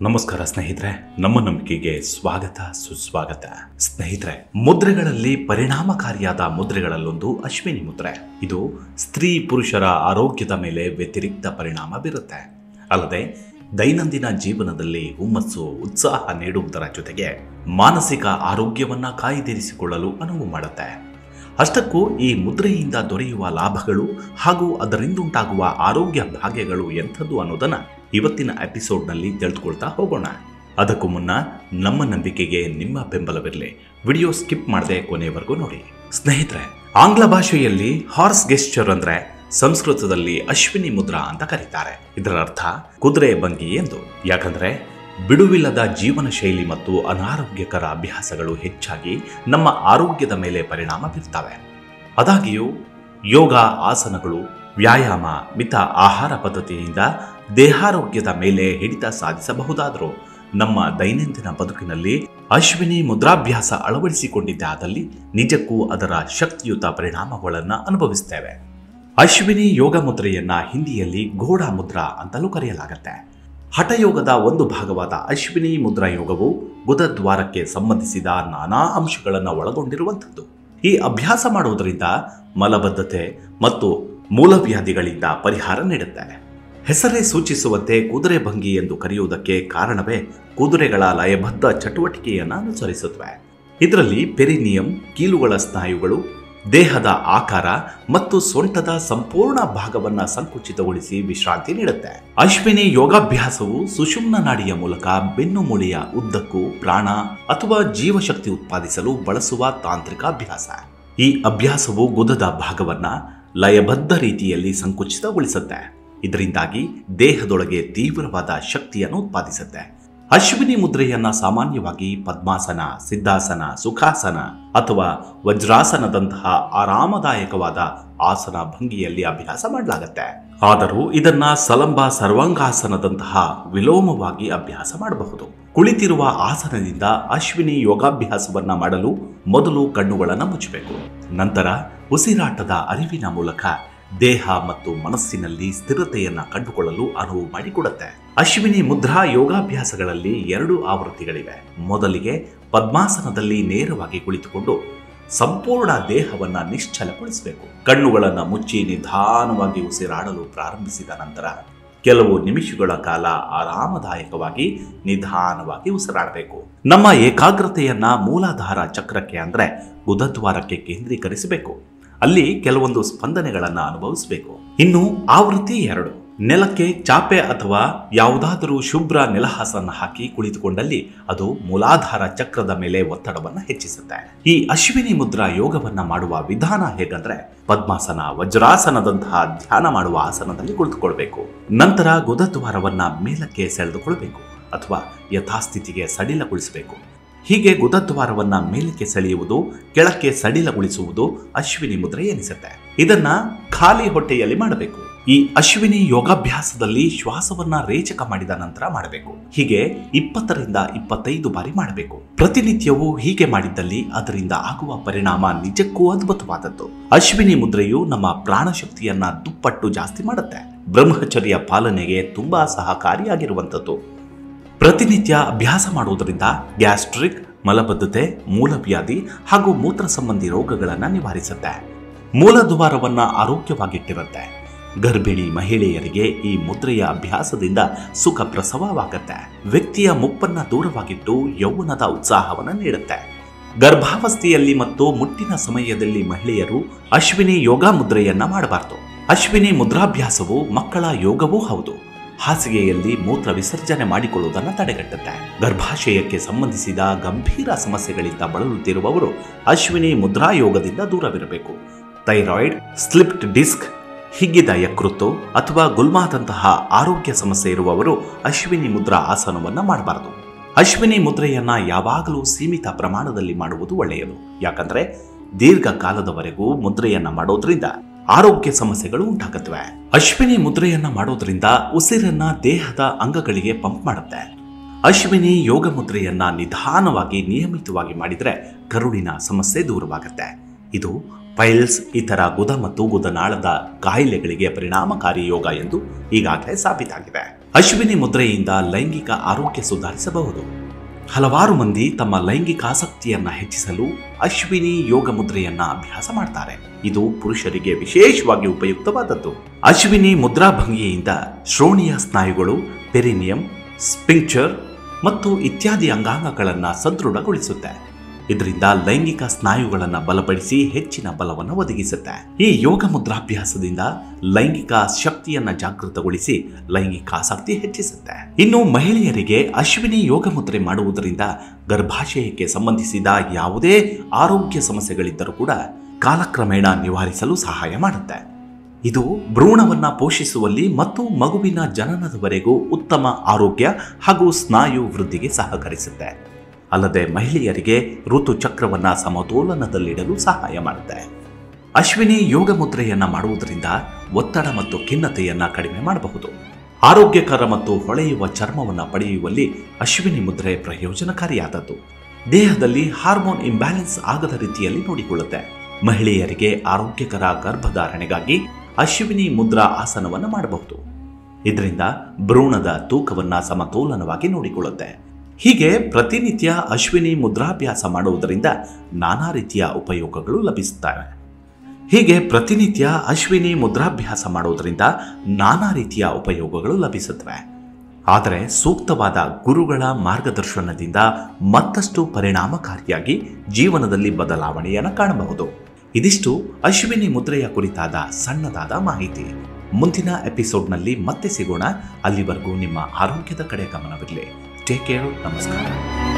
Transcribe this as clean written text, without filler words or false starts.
ನಮಸ್ಕಾರ ಸ್ನೇಹಿತರೆ, ನಮ್ಮ ನಂಬಿಕೆಗೆ ಸ್ವಾಗತ ಸುಸ್ವಾಗತ. ಸ್ನೇಹಿತರೆ, ಮುದ್ರೆಗಳಲ್ಲಿ ಪರಿಣಾಮಕಾರಿಯಾದ ಮುದ್ರೆಗಳಲ್ಲೊಂದು ಅಶ್ವಿನಿ ಮುದ್ರೆ. ಇದು ಸ್ತ್ರೀ ಪುರುಷರ ಆರೋಗ್ಯದ ಮೇಲೆ ವ್ಯತಿರಿಕ್ತ ಪರಿಣಾಮ ಬೀರುತ್ತೆ. ಅಲ್ಲದೆ ದೈನಂದಿನ ಜೀವನದಲ್ಲಿ ಹುಮ್ಮಸ್ಸು ಉತ್ಸಾಹ ನೀಡುವುದರ ಜೊತೆಗೆ ಮಾನಸಿಕ ಆರೋಗ್ಯವನ್ನ ಕಾಯ್ದಿರಿಸಿಕೊಳ್ಳಲು ಅನುವು ಮಾಡುತ್ತೆ. ಅಷ್ಟಕ್ಕೂ ಈ ಮುದ್ರೆಯಿಂದ ದೊರೆಯುವ ಲಾಭಗಳು ಹಾಗೂ ಅದರಿಂದುಂಟಾಗುವ ಆರೋಗ್ಯ ಭಾಗ್ಯಗಳು ಎಂಥದ್ದು ಅನ್ನೋದನ್ನ ಇವತ್ತಿನ ಎಪಿಸೋಡ್ನಲ್ಲಿ ತಿಳಿದುಕೊಳ್ತಾ ಹೋಗೋಣ. ಅದಕ್ಕೂ ಮುನ್ನ ನಮ್ಮ ನಂಬಿಕೆಗೆ ನಿಮ್ಮ ಬೆಂಬಲವಿರಲಿ. ವಿಡಿಯೋ ಸ್ಕಿಪ್ ಮಾಡದೆ ಕೊನೆಯವರೆಗೂ ನೋಡಿ. ಸ್ನೇಹಿತರೆ, ಆಂಗ್ಲ ಭಾಷೆಯಲ್ಲಿ ಹಾರ್ಸ್ ಗೆಸ್ಚರ್ ಅಂದ್ರೆ ಸಂಸ್ಕೃತದಲ್ಲಿ ಅಶ್ವಿನಿ ಮುದ್ರಾ ಅಂತ ಕರೀತಾರೆ. ಇದರ ಅರ್ಥ ಕುದುರೆ ಭಂಗಿ ಎಂದು. ಯಾಕಂದ್ರೆ ಬಿಡುವಿಲ್ಲದ ಜೀವನ ಶೈಲಿ ಮತ್ತು ಅನಾರೋಗ್ಯಕರ ಅಭ್ಯಾಸಗಳು ಹೆಚ್ಚಾಗಿ ನಮ್ಮ ಆರೋಗ್ಯದ ಮೇಲೆ ಪರಿಣಾಮ ಬೀರ್ತವೆ. ಆದಾಗ್ಯೂ ಯೋಗ, ಆಸನಗಳು, ವ್ಯಾಯಾಮ, ಮಿತ ಆಹಾರ ಪದ್ಧತಿಯಿಂದ ದೇಹಾರೋಗ್ಯದ ಮೇಲೆ ಹಿಡಿತ ಸಾಧಿಸಬಹುದಾದರೂ ನಮ್ಮ ದೈನಂದಿನ ಬದುಕಿನಲ್ಲಿ ಅಶ್ವಿನಿ ಮುದ್ರಾಭ್ಯಾಸ ಅಳವಡಿಸಿಕೊಂಡಿದ್ದಾದಲ್ಲಿ ನಿಜಕ್ಕೂ ಅದರ ಶಕ್ತಿಯುತ ಪರಿಣಾಮಗಳನ್ನು ಅನುಭವಿಸುತ್ತೇವೆ. ಅಶ್ವಿನಿ ಯೋಗ ಮುದ್ರೆಯನ್ನ ಹಿಂದಿಯಲ್ಲಿ ಘೋಡಾ ಮುದ್ರಾ ಅಂತಲೂ ಕರೆಯಲಾಗುತ್ತೆ. ಹಠಯೋಗದ ಒಂದು ಭಾಗವಾದ ಅಶ್ವಿನಿ ಮುದ್ರಾ ಯೋಗವು ಗುದದ್ವಾರಕ್ಕೆ ಸಂಬಂಧಿಸಿದ ನಾನಾ ಅಂಶಗಳನ್ನು ಒಳಗೊಂಡಿರುವಂಥದ್ದು. ಈ ಅಭ್ಯಾಸ ಮಾಡುವುದರಿಂದ ಮಲಬದ್ಧತೆ ಮತ್ತು ಮೂಲವ್ಯಾಧಿಗಳಿಂದ ಪರಿಹಾರ ನೀಡುತ್ತೆ. ಹೆಸರೇ ಸೂಚಿಸುವಂತೆ ಕುದುರೆ ಭಂಗಿ ಎಂದು ಕರೆಯುವುದಕ್ಕೆ ಕಾರಣವೇ ಕುದುರೆಗಳ ಲಯಬದ್ಧ ಚಟುವಟಿಕೆಯನ್ನು ಅನುಸರಿಸುತ್ತವೆ. ಇದರಲ್ಲಿ ಪೆರಿನಿಯಂ, ಕೀಲುಗಳ ಸ್ನಾಯುಗಳು, ದೇಹದ ಆಕಾರ ಮತ್ತು ಸೊಂಟದ ಸಂಪೂರ್ಣ ಭಾಗವನ್ನು ಸಂಕುಚಿತಗೊಳಿಸಿ ವಿಶ್ರಾಂತಿ ನೀಡುತ್ತೆ. ಅಶ್ವಿನಿ ಯೋಗಾಭ್ಯಾಸವು ಸುಷುಮ್ನ ನಾಡಿಯ ಮೂಲಕ ಬೆನ್ನು ಮೂಳೆಯ ಉದ್ದಕ್ಕೂ ಪ್ರಾಣ ಅಥವಾ ಜೀವಶಕ್ತಿ ಉತ್ಪಾದಿಸಲು ಬಳಸುವ ತಾಂತ್ರಿಕ ಅಭ್ಯಾಸ. ಈ ಅಭ್ಯಾಸವು ಗುದದ ಭಾಗವನ್ನ ಲಯಬದ್ಧ ರೀತಿಯಲ್ಲಿ ಸಂಕುಚಿತಗೊಳಿಸುತ್ತೆ. ಇದರಿಂದಾಗಿ ದೇಹದೊಳಗೆ ತೀವ್ರವಾದ ಶಕ್ತಿಯನ್ನು ಉತ್ಪಾದಿಸುತ್ತೆ. ಅಶ್ವಿನಿ ಮುದ್ರೆಯನ್ನ ಸಾಮಾನ್ಯವಾಗಿ ಪದ್ಮಾಸನ, ಸಿದ್ಧಾಸನ, ಸುಖಾಸನ ಅಥವಾ ವಜ್ರಾಸನದಂತಹ ಆರಾಮದಾಯಕವಾದ ಆಸನ ಭಂಗಿಯಲ್ಲಿ ಅಭ್ಯಾಸ ಮಾಡಲಾಗುತ್ತೆ. ಆದರೂ ಇದನ್ನ ಸಲಂಬ, ಸರ್ವಾಂಗಾಸನದಂತಹ ವಿಲೋಮವಾಗಿ ಅಭ್ಯಾಸ ಮಾಡಬಹುದು. ಕುಳಿತಿರುವ ಆಸನದಿಂದ ಅಶ್ವಿನಿ ಯೋಗಾಭ್ಯಾಸವನ್ನ ಮಾಡಲು ಮೊದಲು ಕಣ್ಣುಗಳನ್ನು ಮುಚ್ಚಬೇಕು. ನಂತರ ಉಸಿರಾಟದ ಅರಿವಿನ ಮೂಲಕ ದೇಹ ಮತ್ತು ಮನಸ್ಸಿನಲ್ಲಿ ಸ್ಥಿರತೆಯನ್ನ ಕಂಡುಕೊಳ್ಳಲು ಅನುವು ಮಾಡಿಕೊಡುತ್ತೆ. ಅಶ್ವಿನಿ ಮುದ್ರಾ ಯೋಗಾಭ್ಯಾಸಗಳಲ್ಲಿ 2 ಆವೃತ್ತಿಗಳಿವೆ. ಮೊದಲಿಗೆ ಪದ್ಮಾಸನದಲ್ಲಿ ನೇರವಾಗಿ ಕುಳಿತುಕೊಂಡು ಸಂಪೂರ್ಣ ದೇಹವನ್ನ ನಿಶ್ಚಲಗೊಳಿಸಬೇಕು. ಕಣ್ಣುಗಳನ್ನು ಮುಚ್ಚಿ ನಿಧಾನವಾಗಿ ಉಸಿರಾಡಲು ಪ್ರಾರಂಭಿಸಿದ ನಂತರ ಕೆಲವು ನಿಮಿಷಗಳ ಕಾಲ ಆರಾಮದಾಯಕವಾಗಿ ನಿಧಾನವಾಗಿ ಉಸಿರಾಡಬೇಕು. ನಮ್ಮ ಏಕಾಗ್ರತೆಯನ್ನ ಮೂಲಾಧಾರ ಚಕ್ರಕ್ಕೆ ಅಂದ್ರೆ ಗುದದ್ವಾರಕ್ಕೆ ಕೇಂದ್ರೀಕರಿಸಬೇಕು. ಅಲ್ಲಿ ಕೆಲವೊಂದು ಸ್ಪಂದನೆಗಳನ್ನು ಅನುಭವಿಸಬೇಕು. ಇನ್ನು ಆವೃತ್ತಿ 2, ನೆಲಕ್ಕೆ ಚಾಪೆ ಅಥವಾ ಯಾವುದಾದರೂ ಶುಭ್ರ ನೆಲಹಾಸನ್ನು ಹಾಕಿ ಕುಳಿತುಕೊಂಡಲ್ಲಿ ಅದು ಮೂಲಾಧಾರ ಚಕ್ರದ ಮೇಲೆ ಒತ್ತಡವನ್ನು ಹೆಚ್ಚಿಸುತ್ತೆ. ಈ ಅಶ್ವಿನಿ ಮುದ್ರಾ ಯೋಗವನ್ನ ಮಾಡುವ ವಿಧಾನ ಹೇಗಂದ್ರೆ, ಪದ್ಮಾಸನ, ವಜ್ರಾಸನದಂತಹ ಧ್ಯಾನ ಮಾಡುವ ಆಸನದಲ್ಲಿ ಕುಳಿತುಕೊಳ್ಬೇಕು. ನಂತರ ಗುದದ್ವಾರವನ್ನ ಮೇಲಕ್ಕೆ ಸೆಳೆದುಕೊಳ್ಬೇಕು ಅಥವಾ ಯಥಾಸ್ಥಿತಿಗೆ ಸಡಿಲಗೊಳಿಸಬೇಕು. ಹೀಗೆ ಗುದದ್ವಾರವನ್ನ ಮೇಲಕ್ಕೆ ಸೆಳೆಯುವುದು, ಕೆಳಕ್ಕೆ ಸಡಿಲಗೊಳಿಸುವುದು ಅಶ್ವಿನಿ ಮುದ್ರೆ ಎನಿಸುತ್ತೆ. ಇದನ್ನ ಖಾಲಿ ಹೊಟ್ಟೆಯಲ್ಲಿ ಮಾಡಬೇಕು. ಈ ಅಶ್ವಿನಿ ಯೋಗಾಭ್ಯಾಸದಲ್ಲಿ ಶ್ವಾಸವನ್ನ ರೇಚಕ ಮಾಡಿದ ನಂತರ ಮಾಡಬೇಕು. ಹೀಗೆ 20 ರಿಂದ 25 ಬಾರಿ ಮಾಡಬೇಕು. ಪ್ರತಿನಿತ್ಯವೂ ಹೀಗೆ ಮಾಡಿದ್ದಲ್ಲಿ ಅದರಿಂದ ಆಗುವ ಪರಿಣಾಮ ನಿಜಕ್ಕೂ ಅದ್ಭುತವಾದದ್ದು. ಅಶ್ವಿನಿ ಮುದ್ರೆಯು ನಮ್ಮ ಪ್ರಾಣಶಕ್ತಿಯನ್ನ ದುಪ್ಪಟ್ಟು ಜಾಸ್ತಿ ಮಾಡುತ್ತೆ. ಬ್ರಹ್ಮಚರ್ಯ ಪಾಲನೆಗೆ ತುಂಬಾ ಸಹಕಾರಿಯಾಗಿರುವಂಥದ್ದು. ಪ್ರತಿನಿತ್ಯ ಅಭ್ಯಾಸ ಮಾಡುವುದರಿಂದ ಗ್ಯಾಸ್ಟ್ರಿಕ್, ಮಲಬದ್ಧತೆ, ಮೂಲವ್ಯಾಧಿ ಹಾಗೂ ಮೂತ್ರ ಸಂಬಂಧಿ ರೋಗಗಳನ್ನು ನಿವಾರಿಸುತ್ತೆ. ಮೂಲದ್ವಾರವನ್ನ ಆರೋಗ್ಯವಾಗಿಟ್ಟಿರುತ್ತೆ. ಗರ್ಭಿಣಿ ಮಹಿಳೆಯರಿಗೆ ಈ ಮುದ್ರೆಯ ಅಭ್ಯಾಸದಿಂದ ಸುಖ ಪ್ರಸವವಾಗುತ್ತೆ. ವ್ಯಕ್ತಿಯ ಮುಪ್ಪನ್ನ ದೂರವಾಗಿಟ್ಟು ಯೌವನದ ಉತ್ಸಾಹವನ್ನು ನೀಡುತ್ತೆ. ಗರ್ಭಾವಸ್ಥೆಯಲ್ಲಿ ಮತ್ತು ಮುಟ್ಟಿನ ಸಮಯದಲ್ಲಿ ಮಹಿಳೆಯರು ಅಶ್ವಿನಿ ಯೋಗ ಮುದ್ರೆಯನ್ನ ಮಾಡಬಾರದು. ಅಶ್ವಿನಿ ಮುದ್ರಾಭ್ಯಾಸವು ಮಕ್ಕಳ ಯೋಗವೂ ಹೌದು. ಹಾಸಿಗೆಯಲ್ಲಿ ಮೂತ್ರ ವಿಸರ್ಜನೆ ಮಾಡಿಕೊಳ್ಳುವುದನ್ನು ತಡೆಗಟ್ಟುತ್ತೆ. ಗರ್ಭಾಶಯಕ್ಕೆ ಸಂಬಂಧಿಸಿದ ಗಂಭೀರ ಸಮಸ್ಯೆಗಳಿಂದ ಬಳಲುತ್ತಿರುವವರು ಅಶ್ವಿನಿ ಮುದ್ರಾ ಯೋಗದಿಂದ ದೂರವಿರಬೇಕು. ಥೈರಾಯ್ಡ್, ಸ್ಲಿಪ್ಡ್ ಡಿಸ್ಕ್, ಹಿಗ್ಗಿದ ಯಕೃತ್ತು ಅಥವಾ ಗುಲ್ಮಾದಂತಹ ಆರೋಗ್ಯ ಸಮಸ್ಯೆ ಇರುವವರು ಅಶ್ವಿನಿ ಮುದ್ರಾ ಆಸನವನ್ನ ಮಾಡಬಾರದು. ಅಶ್ವಿನಿ ಮುದ್ರೆಯನ್ನ ಯಾವಾಗಲೂ ಸೀಮಿತ ಪ್ರಮಾಣದಲ್ಲಿ ಮಾಡುವುದು ಒಳ್ಳೆಯದು. ಯಾಕಂದ್ರೆ ದೀರ್ಘಕಾಲದವರೆಗೂ ಮುದ್ರೆಯನ್ನ ಮಾಡೋದ್ರಿಂದ ಆರೋಗ್ಯ ಸಮಸ್ಯೆಗಳು ಉಂಟಾಗುತ್ತವೆ. ಅಶ್ವಿನಿ ಮುದ್ರೆಯನ್ನ ಮಾಡೋದ್ರಿಂದ ಉಸಿರನ್ನ ದೇಹದ ಅಂಗಗಳಿಗೆ ಪಂಪ್ ಮಾಡುತ್ತೆ. ಅಶ್ವಿನಿ ಯೋಗ ಮುದ್ರೆಯನ್ನ ನಿಧಾನವಾಗಿ ನಿಯಮಿತವಾಗಿ ಮಾಡಿದ್ರೆ ಕರುಳಿನ ಸಮಸ್ಯೆ ದೂರವಾಗುತ್ತೆ. ಇದು ಪೈಲ್ಸ್, ಇತರ ಗುದ ಮತ್ತು ಗುದನಾಳದ ಕಾಯಿಲೆಗಳಿಗೆ ಪರಿಣಾಮಕಾರಿ ಯೋಗ ಎಂದು ಈಗಾಗಲೇ ಸಾಬೀತಾಗಿದೆ. ಅಶ್ವಿನಿ ಮುದ್ರೆಯಿಂದ ಲೈಂಗಿಕ ಆರೋಗ್ಯ ಸುಧಾರಿಸಬಹುದು. ಹಲವಾರು ಮಂದಿ ತಮ್ಮ ಲೈಂಗಿಕ ಆಸಕ್ತಿಯನ್ನ ಹೆಚ್ಚಿಸಲು ಅಶ್ವಿನಿ ಯೋಗ ಮುದ್ರೆಯನ್ನ ಅಭ್ಯಾಸ ಮಾಡ್ತಾರೆ. ಇದು ಪುರುಷರಿಗೆ ವಿಶೇಷವಾಗಿ ಉಪಯುಕ್ತವಾದದ್ದು. ಅಶ್ವಿನಿ ಮುದ್ರಾ ಭಂಗಿಯಿಂದ ಶ್ರೋಣಿಯ ಸ್ನಾಯುಗಳು, ಪೆರಿನಿಯಂ, ಸ್ಪಿಂಕ್ಚರ್ ಮತ್ತು ಇತ್ಯಾದಿ ಅಂಗಾಂಗಗಳನ್ನು ಸದೃಢಗೊಳಿಸುತ್ತೆ. ಇದರಿಂದ ಲೈಂಗಿಕ ಸ್ನಾಯುಗಳನ್ನು ಬಲಪಡಿಸಿ ಹೆಚ್ಚಿನ ಬಲವನ್ನು ಒದಗಿಸುತ್ತೆ. ಈ ಯೋಗ ಮುದ್ರಾಭ್ಯಾಸದಿಂದ ಲೈಂಗಿಕ ಶಕ್ತಿಯನ್ನ ಜಾಗೃತಗೊಳಿಸಿ ಲೈಂಗಿಕ ಆಸಕ್ತಿ ಹೆಚ್ಚಿಸುತ್ತೆ. ಇನ್ನು ಮಹಿಳೆಯರಿಗೆ ಅಶ್ವಿನಿ ಯೋಗ ಮುದ್ರೆ ಮಾಡುವುದರಿಂದ ಗರ್ಭಾಶಯಕ್ಕೆ ಸಂಬಂಧಿಸಿದ ಯಾವುದೇ ಆರೋಗ್ಯ ಸಮಸ್ಯೆಗಳಿದ್ದರೂ ಕೂಡ ಕಾಲಕ್ರಮೇಣ ನಿವಾರಿಸಲು ಸಹಾಯ ಮಾಡುತ್ತೆ. ಇದು ಭ್ರೂಣವನ್ನ ಪೋಷಿಸುವಲ್ಲಿ ಮತ್ತು ಮಗುವಿನ ಜನನದವರೆಗೂ ಉತ್ತಮ ಆರೋಗ್ಯ ಹಾಗೂ ಸ್ನಾಯು ವೃದ್ಧಿಗೆ ಸಹಕರಿಸುತ್ತೆ. ಅಲ್ಲದೆ ಮಹಿಳೆಯರಿಗೆ ಋತುಚಕ್ರವನ್ನ ಸಮತೋಲನದಲ್ಲಿಡಲು ಸಹಾಯ ಮಾಡುತ್ತೆ. ಅಶ್ವಿನಿ ಯೋಗ ಮುದ್ರೆಯನ್ನ ಮಾಡುವುದರಿಂದ ಒತ್ತಡ ಮತ್ತು ಖಿನ್ನತೆಯನ್ನ ಕಡಿಮೆ ಮಾಡಬಹುದು. ಆರೋಗ್ಯಕರ ಮತ್ತು ಹೊಳೆಯುವ ಚರ್ಮವನ್ನು ಪಡೆಯುವಲ್ಲಿ ಅಶ್ವಿನಿ ಮುದ್ರೆ ಪ್ರಯೋಜನಕಾರಿಯಾದದ್ದು. ದೇಹದಲ್ಲಿ ಹಾರ್ಮೋನ್ ಇಂಬ್ಯಾಲೆನ್ಸ್ ಆಗದ ರೀತಿಯಲ್ಲಿ ನೋಡಿಕೊಳ್ಳುತ್ತೆ. ಮಹಿಳೆಯರಿಗೆ ಆರೋಗ್ಯಕರ ಗರ್ಭಧಾರಣೆಗಾಗಿ ಅಶ್ವಿನಿ ಮುದ್ರಾ ಆಸನವನ್ನು ಮಾಡಬಹುದು. ಇದರಿಂದ ಭ್ರೂಣದ ತೂಕವನ್ನ ಸಮತೋಲನವಾಗಿ ನೋಡಿಕೊಳ್ಳುತ್ತೆ. ಹೀಗೆ ಪ್ರತಿನಿತ್ಯ ಅಶ್ವಿನಿ ಮುದ್ರಾಭ್ಯಾಸ ಮಾಡುವುದರಿಂದ ನಾನಾ ರೀತಿಯ ಉಪಯೋಗಗಳು ಲಭಿಸುತ್ತವೆ. ಆದರೆ ಸೂಕ್ತವಾದ ಗುರುಗಳ ಮಾರ್ಗದರ್ಶನದಿಂದ ಮತ್ತಷ್ಟು ಪರಿಣಾಮಕಾರಿಯಾಗಿ ಜೀವನದಲ್ಲಿ ಬದಲಾವಣೆಯನ್ನು ಕಾಣಬಹುದು. ಇದಿಷ್ಟು ಅಶ್ವಿನಿ ಮುದ್ರೆಯ ಕುರಿತಾದ ಸಣ್ಣದಾದ ಮಾಹಿತಿ. ಮುಂದಿನ ಎಪಿಸೋಡ್ನಲ್ಲಿ ಮತ್ತೆ ಸಿಗೋಣ. ಅಲ್ಲಿವರೆಗೂ ನಿಮ್ಮ ಆರೋಗ್ಯದ ಕಡೆ ಗಮನವಿರಲಿ. Take care. ನಮಸ್ಕಾರ.